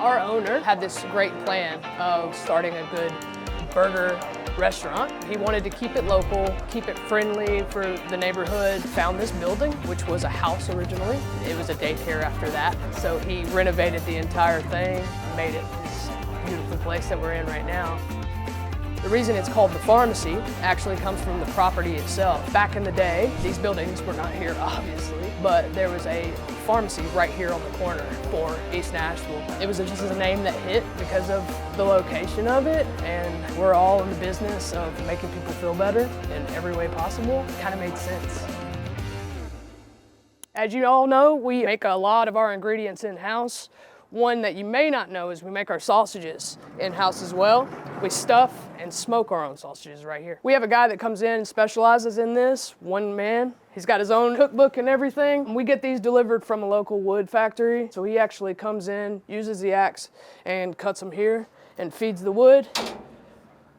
Our owner had this great plan of starting a good burger restaurant. He wanted to keep it local, keep it friendly for the neighborhood. Found this building, which was a house originally. It was a daycare after that. So he renovated the entire thing, made it this beautiful place that we're in right now. The reason it's called the pharmacy actually comes from the property itself. Back in the day, these buildings were not here, obviously, but there was a pharmacy right here on the corner for East Nashville. It was just a name that hit because of the location of it, and we're all in the business of making people feel better in every way possible. It kind of made sense. As you all know, we make a lot of our ingredients in-house. One that you may not know is we make our sausages in-house as well. We stuff and smoke our own sausages right here. We have a guy that comes in and specializes in this, one man. He's got his own cookbook and everything. We get these delivered from a local wood factory. So he actually comes in, uses the axe, and cuts them here and feeds the wood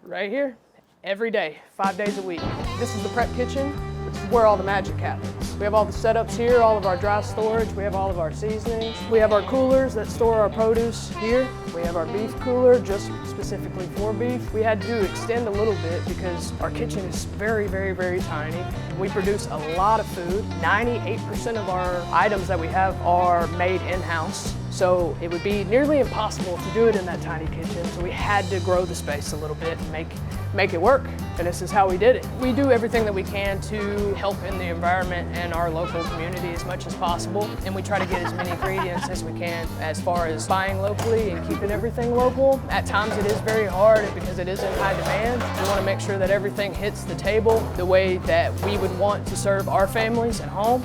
right here every day, 5 days a week. This is the prep kitchen. It's where all the magic happens. We have all the setups here, all of our dry storage. We have all of our seasonings. We have our coolers that store our produce here. We have our beef cooler just specifically for beef. We had to extend a little bit because our kitchen is very, very, very tiny. We produce a lot of food. 98% of our items that we have are made in-house. So it would be nearly impossible to do it in that tiny kitchen. So we had to grow the space a little bit and make it work. And this is how we did it. We do everything that we can to help in the environment and our local community as much as possible. And we try to get as many ingredients as we can as far as buying locally and keeping everything local. At times it is very hard because it is in high demand. We want to make sure that everything hits the table the way that we would want to serve our families at home.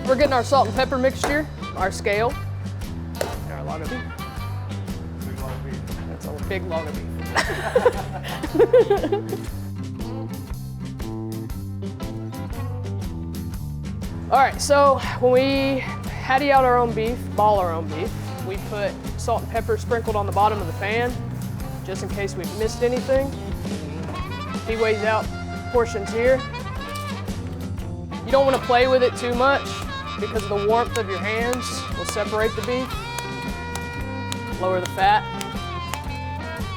We're getting our salt and pepper mixture, our scale, and our log of beef. Big log of beef. That's a big log of beef. All right, so when we hattie out our own beef, ball our own beef, we put salt and pepper sprinkled on the bottom of the pan, just in case we've missed anything. He weighs out portions here. You don't want to play with it too much because the warmth of your hands will separate the beef. Lower the fat.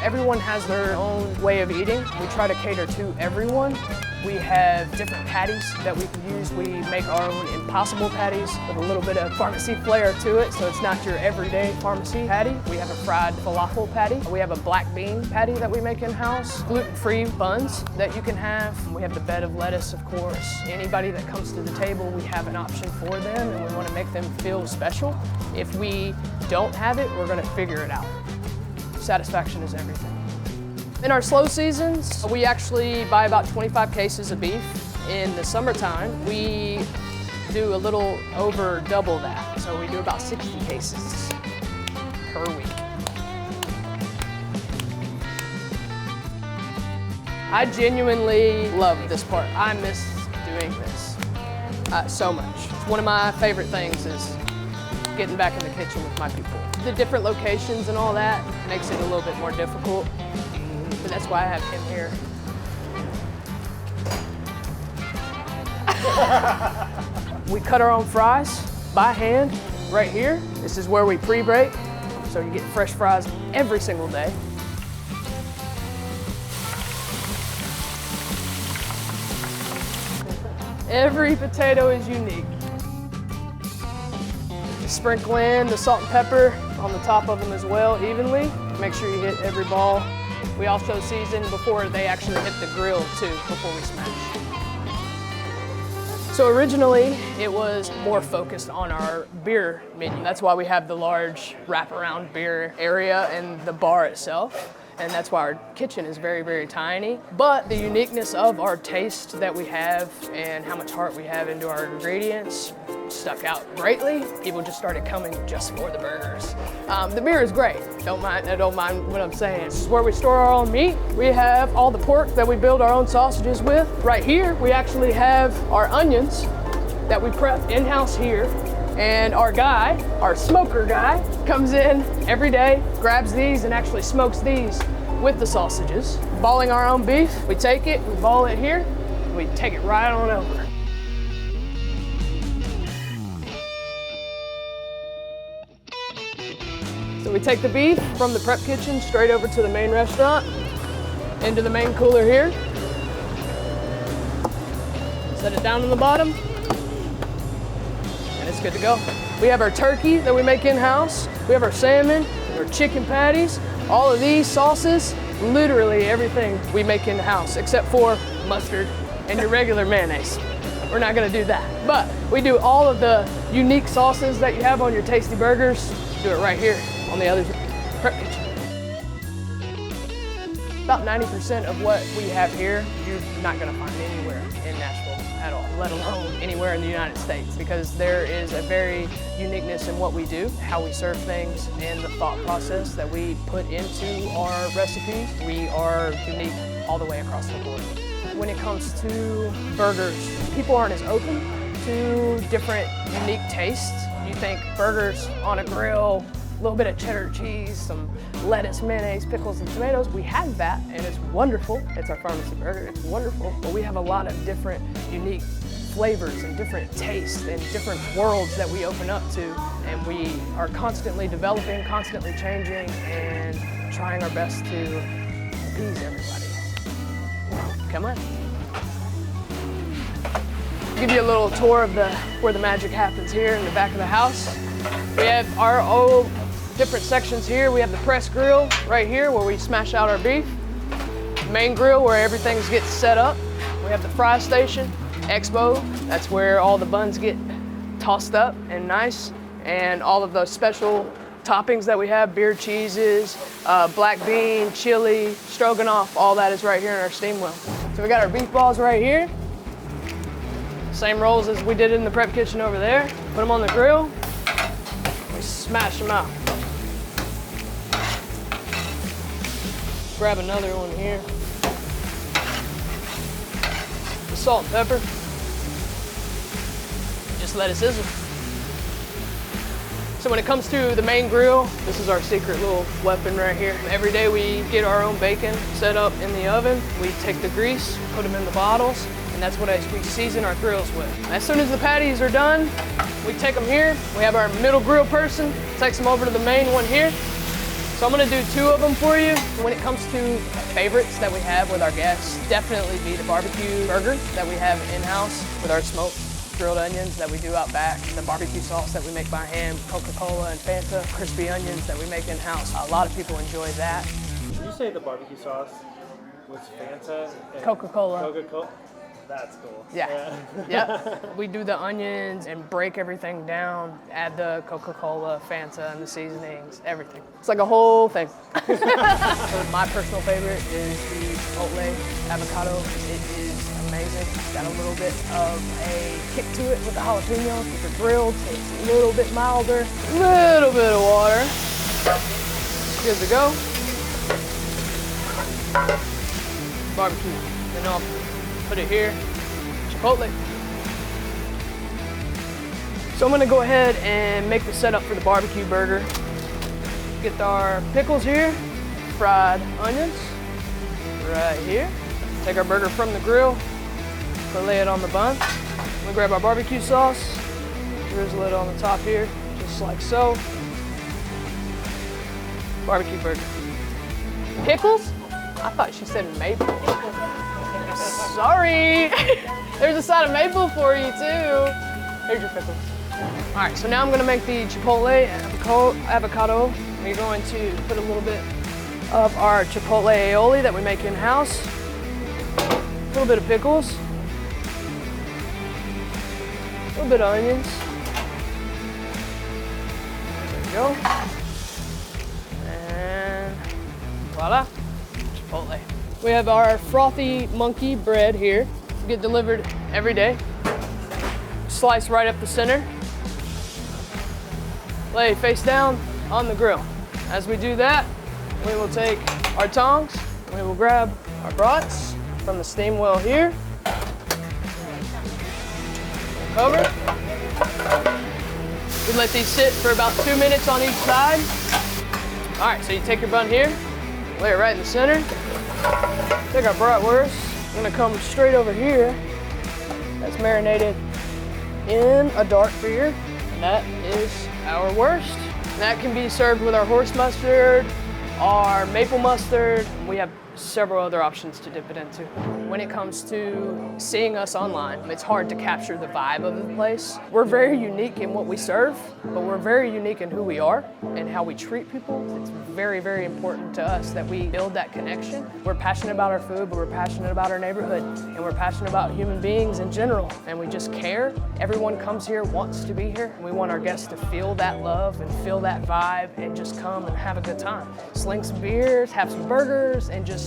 Everyone has their own way of eating. We try to cater to everyone. We have different patties that we can use. We make our own impossible patties with a little bit of pharmacy flair to it, so it's not your everyday pharmacy patty. We have a fried falafel patty. We have a black bean patty that we make in-house. Gluten-free buns that you can have. We have the bed of lettuce, of course. Anybody that comes to the table, we have an option for them, and we want to make them feel special. If we don't have it, we're going to figure it out. Satisfaction is everything. In our slow seasons, we actually buy about 25 cases of beef. In the summertime, we do a little over double that. So we do about 60 cases per week. I genuinely love this part. I miss doing this so much. It's one of my favorite things is getting back in the kitchen with my people. The different locations and all that makes it a little bit more difficult. But that's why I have him here. We cut our own fries by hand right here. This is where we pre-break, so you get fresh fries every single day. Every potato is unique. Sprinkle in the salt and pepper on the top of them as well evenly. Make sure you hit every ball. We also season before they actually hit the grill too, before we smash. So originally, it was more focused on our beer menu. That's why we have the large wraparound beer area and the bar itself. And that's why our kitchen is very, very tiny. But the uniqueness of our taste that we have and how much heart we have into our ingredients stuck out greatly. People just started coming just for the burgers. The beer is great. Don't mind what I'm saying. This is where we store our own meat. We have all the pork that we build our own sausages with. Right here, we actually have our onions that we prep in-house here. And our guy, our smoker guy, comes in every day, grabs these and actually smokes these with the sausages. Balling our own beef, we take it, we ball it here, we take it right on over. So we take the beef from the prep kitchen straight over to the main restaurant, into the main cooler here. Set it down on the bottom, and it's good to go. We have our turkey that we make in-house. We have our salmon, our chicken patties, all of these sauces, literally everything we make in-house, except for mustard and your regular mayonnaise. We're not gonna do that. But we do all of the unique sauces that you have on your tasty burgers, do it right here on the other prep kitchen. About 90% of what we have here, you're not gonna find anywhere in Nashville at all, let alone anywhere in the United States, because there is a very uniqueness in what we do, how we serve things, and the thought process that we put into our recipes. We are unique all the way across the board. When it comes to burgers, people aren't as open to different unique tastes. You think burgers on a grill, a little bit of cheddar cheese, some lettuce, mayonnaise, pickles, and tomatoes. We have that, and it's wonderful. It's our pharmacy burger, it's wonderful. But we have a lot of different unique flavors and different tastes and different worlds that we open up to. And we are constantly developing, constantly changing, and trying our best to appease everybody. Come on. I'll give you a little tour of where the magic happens here in the back of the house. We have our old different sections here. We have the press grill right here where we smash out our beef. Main grill where everything gets set up. We have the fry station, expo. That's where all the buns get tossed up and nice. And all of those special toppings that we have, beer cheeses, black bean, chili, stroganoff, all that is right here in our steam well. So we got our beef balls right here. Same rolls as we did in the prep kitchen over there. Put them on the grill. We smash them out. Grab another one here. The salt and pepper. Just let it sizzle. So when it comes to the main grill, this is our secret little weapon right here. Every day we get our own bacon set up in the oven. We take the grease, put them in the bottles, and that's what we season our grills with. As soon as the patties are done, we take them here. We have our middle grill person, takes them over to the main one here. So I'm gonna do 2 of them for you. When it comes to favorites that we have with our guests, definitely be the barbecue burger that we have in-house with our smoked grilled onions that we do out back, the barbecue sauce that we make by hand, Coca-Cola and Fanta, crispy onions that we make in-house. A lot of people enjoy that. Did you say the barbecue sauce was Fanta and Coca-Cola. Coca-Cola? That's cool. Yeah. Yep. We do the onions and break everything down, add the Coca-Cola, Fanta, and the seasonings, everything. It's like a whole thing. My personal favorite is the Chipotle avocado. It is amazing. It's got a little bit of a kick to it with the jalapenos, because they're grilled, so it's a little bit milder. Little bit of water. Good to go. Barbecue. And I'll put it here. Chipotle. So I'm gonna go ahead and make the setup for the barbecue burger. Get our pickles here, fried onions right here. Take our burger from the grill, lay it on the bun. We grab our barbecue sauce, drizzle it on the top here, just like so. Barbecue burger. Pickles? I thought she said maple. Sorry. There's a side of maple for you too. Here's your pickles. All right, so now I'm gonna make the Chipotle avocado. We're going to put a little bit of our Chipotle aioli that we make in-house. A little bit of pickles. A little bit of onions. There we go. And voila, Chipotle. We have our frothy monkey bread here. We get delivered every day. Slice right up the center. Lay face down on the grill. As we do that, we will take our tongs. We will grab our brats from the steam well here. Cover. We let these sit for about 2 minutes on each side. All right, so you take your bun here, lay it right in the center. Take our bratwurst. I'm gonna come straight over here. That's marinated in a dark beer, and that is our wurst. That can be served with our horse mustard, our maple mustard. We have several other options to dip it into. When it comes to seeing us online, it's hard to capture the vibe of the place. We're very unique in what we serve, but we're very unique in who we are and how we treat people. It's very, very important to us that we build that connection. We're passionate about our food, but we're passionate about our neighborhood, and we're passionate about human beings in general, and we just care. Everyone comes here, wants to be here, and we want our guests to feel that love and feel that vibe and just come and have a good time. Sling some beers, have some burgers, and just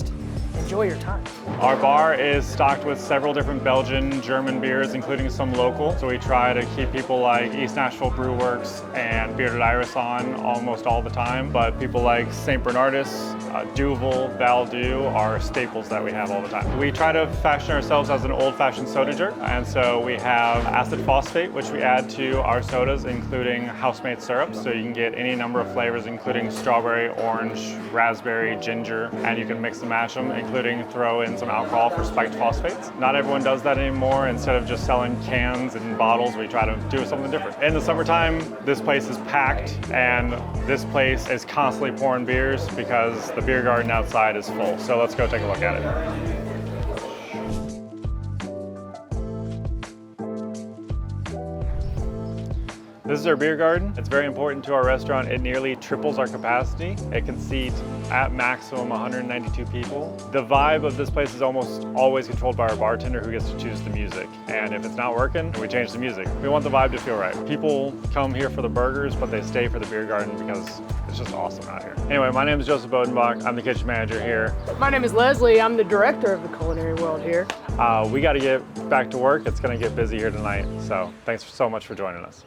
enjoy your time. Our bar is stocked with several different Belgian, German beers, including some local. So we try to keep people like East Nashville Brew Works and Bearded Iris on almost all the time, but people like St. Bernardus, Duvel, Valdu are staples that we have all the time. We try to fashion ourselves as an old-fashioned soda jerk, and so we have acid phosphate, which we add to our sodas, including house-made syrups. So you can get any number of flavors, including strawberry, orange, raspberry, ginger, and you can mix and match them, including throw in some alcohol for spiked phosphates. Not everyone does that anymore. Instead of just selling cans and bottles, we try to do something different. In the summertime, this place is packed, and this place is constantly pouring beers because the beer garden outside is full. So let's go take a look at it. This is our beer garden. It's very important to our restaurant. It nearly triples our capacity. It can seat at maximum 192 people. The vibe of this place is almost always controlled by our bartender, who gets to choose the music. And if it's not working, we change the music. We want the vibe to feel right. People come here for the burgers, but they stay for the beer garden because it's just awesome out here. Anyway, my name is Joseph Bodenbach. I'm the kitchen manager here. My name is Leslie. I'm the director of the culinary world here. We got to get back to work. It's going to get busy here tonight. So thanks so much for joining us.